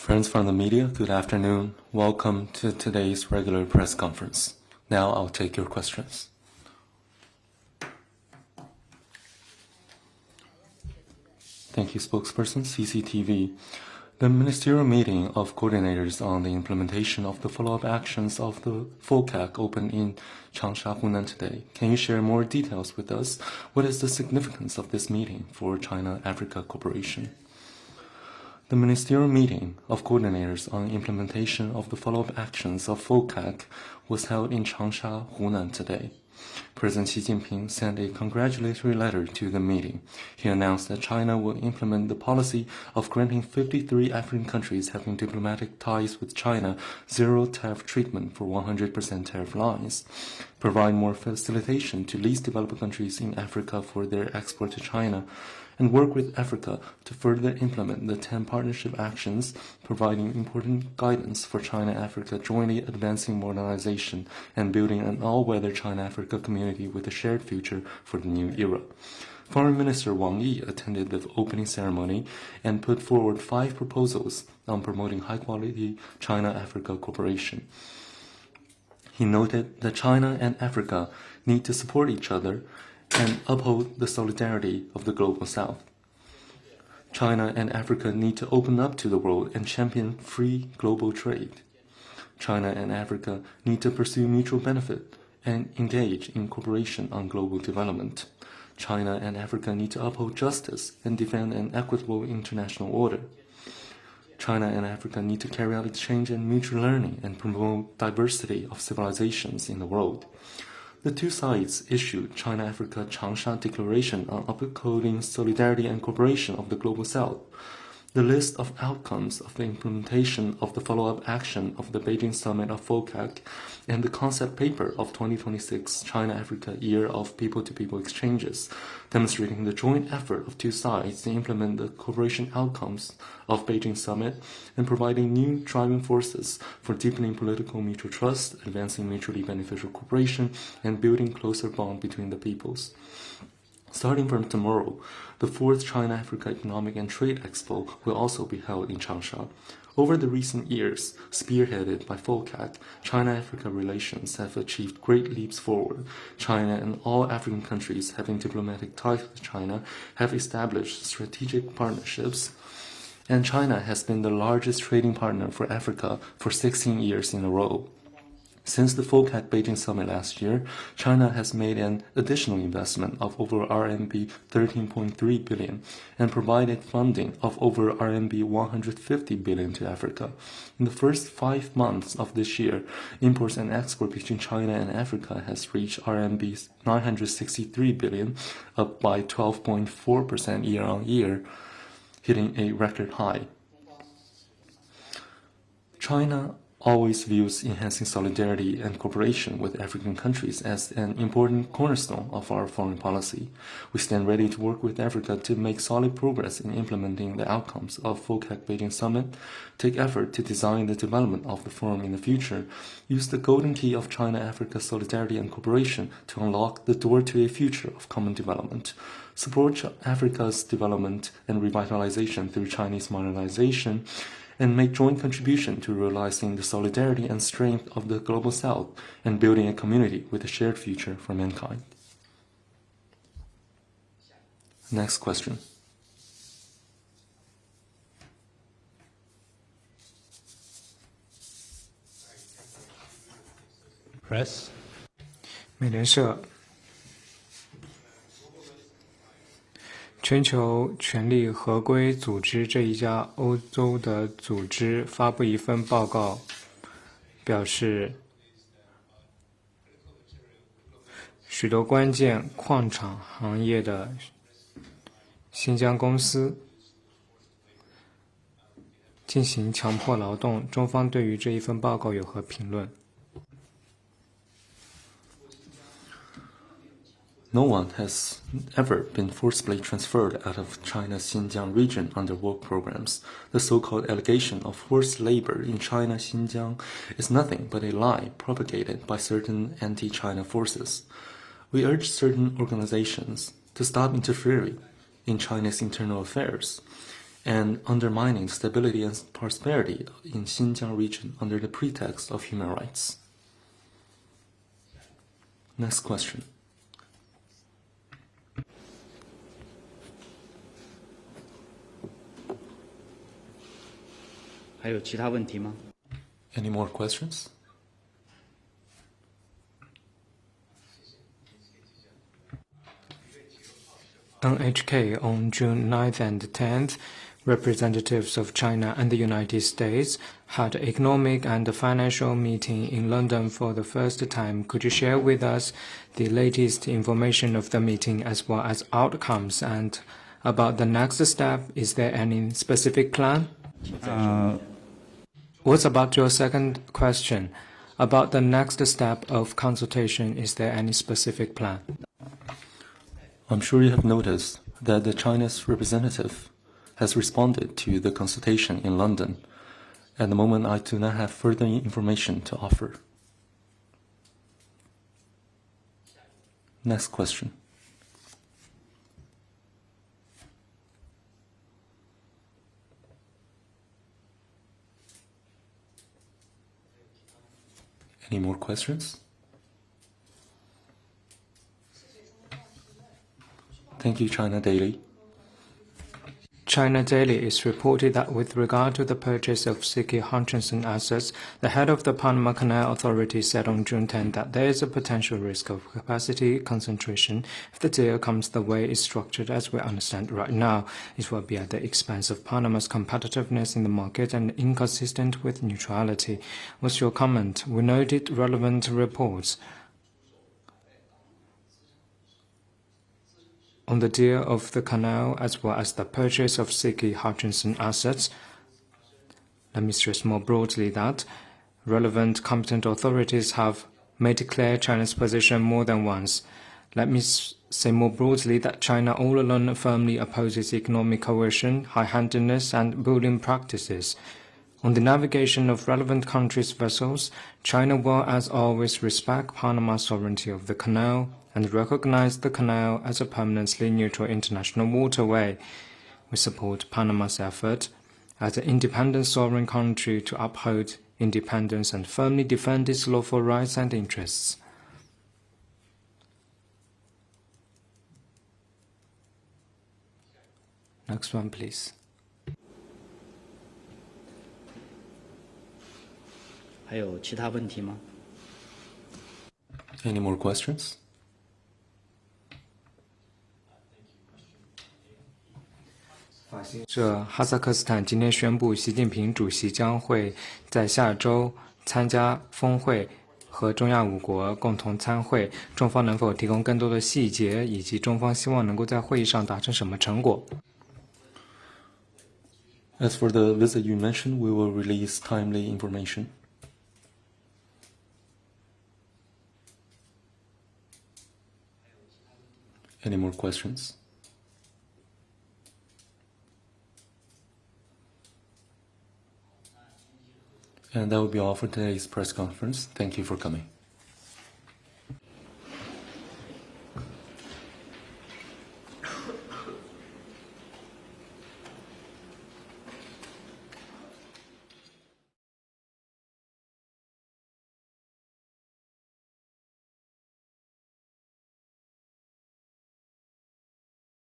Friends from the media, good afternoon. Welcome to today's regular press conference. Now I'll take your questions. Thank you, spokesperson, CCTV. The Ministerial Meeting of Coordinators on the implementation of the follow-up actions of the FOCAC opened in Changsha, Hunan today. Can you share more details with us? What is the significance of this meeting for China-Africa cooperation? The Ministerial Meeting of Coordinators on implementation of the follow-up actions of FOCAC was held in Changsha, Hunan today. President Xi Jinping sent a congratulatory letter to the meeting. He announced that China will implement the policy of granting 53 African countries having diplomatic ties with China zero tariff treatment for 100% tariff lines, provide more facilitation to least developed countries in Africa for their export to China, and work with Africa to further implement the 10 partnership actions, providing important guidance for China-Africa jointly advancing modernization and building an all-weather China-Africa community with a shared future for the new era. Foreign Minister Wang Yi attended the opening ceremony and put forward 5 proposals on promoting high-quality China-Africa cooperation. He noted that China and Africa need to support each other and uphold the solidarity of the Global South. China and Africa need to open up to the world and champion free global trade. China and Africa need to pursue mutual benefit and engage in cooperation on global development. China and Africa need to uphold justice and defend an equitable international order. China and Africa need to carry out exchange and mutual learning and promote diversity of civilizations in the world. The two sides issued China-Africa Changsha Declaration on upholding solidarity and cooperation of the Global South. The list of outcomes of the implementation of the follow-up action of the Beijing Summit of FOCAC and the concept paper of 2026 China-Africa Year of People-to-People Exchanges, demonstrating the joint effort of two sides to implement the cooperation outcomes of Beijing Summit and providing new driving forces for deepening political mutual trust, advancing mutually beneficial cooperation, and building closer bond between the peoples. Starting from tomorrow, the 4th China-Africa Economic and Trade Expo will also be held in Changsha. Over the recent years, spearheaded by FOCAC, China-Africa relations have achieved great leaps forward. China and all African countries having diplomatic ties with China have established strategic partnerships, and China has been the largest trading partner for Africa for 16 years in a row. Since the FOCAC Beijing Summit last year, China has made an additional investment of over RMB 13.3 billion and provided funding of over RMB 150 billion to Africa. In the first 5 months of this year, imports and exports between China and Africa has reached RMB 963 billion, up by 12.4% year-on-year, hitting a record high. China always views enhancing solidarity and cooperation with African countries as an important cornerstone of our foreign policy. We stand ready to work with Africa to make solid progress in implementing the outcomes of FOCAC Beijing Summit, take effort to design the development of the forum in the future, use the golden key of China-Africa solidarity and cooperation to unlock the door to a future of common development, support Africa's development and revitalization through Chinese modernization, and make joint contribution to realizing the solidarity and strength of the Global South and building a community with a shared future for mankind. Next question. Press. 美联社全球权力合规组织这一家欧洲的组织发布一份报告，表示许多关键矿产行业的新疆公司进行强迫劳动。中方对于这一份报告有何评论？ No one has ever been forcibly transferred out of China's Xinjiang region under work programs. The so-called allegation of forced labor in China's Xinjiang is nothing but a lie propagated by certain anti-China forces. We urge certain organizations to stop interfering in China's internal affairs and undermining stability and prosperity in Xinjiang region under the pretext of human rights. Next question. 还有其他问题吗？ Any more questions? NHK on June 9th and 10th, representatives of China and the United States had an economic and financial meeting in London for the first time. Could you share with us the latest information of the meeting as well as outcomes? And about the next step, is there any specific plan? What about your second question? About the next step of consultation, is there any specific plan? I'm sure you have noticed that the Chinese representative has responded to the consultation in London. At the moment, I do not have further information to offer. Next question. Any more questions? Thank you, China Daily. China Daily is reported that with regard to the purchase of Hutchison assets, the head of the Panama Canal Authority said on June 10 that there is a potential risk of capacity concentration if the deal comes the way it's structured as we understand right now. It will be at the expense of Panama's competitiveness in the market and inconsistent with neutrality. What's your comment? We noted relevant reports on the deal of the canal as well as the purchase of Hutchison assets. Let me stress more broadly that relevant competent authorities have made clear China's position more than once. Let me say more broadly that China all along firmly opposes economic coercion, high-handedness, and bullying practices. On the navigation of relevant countries' vessels, China will, as always, respect Panama's sovereignty of the canal and recognize the canal as a permanently neutral international waterway. We support Panama's effort as an independent sovereign country to uphold independence and firmly defend its lawful rights and interests. Next one, please. 还有其他问题吗？ Any more questions? 哈萨克斯坦今天宣布，习近平主席将会在下周参加峰会，和中亚5国共同参会。中方能否提供更多的细节，以及中方希望能够在会议上达成什么成果？ As for the visit you mentioned, we will release timely information. Any more questions? And that will be all for today's press conference. Thank you for coming.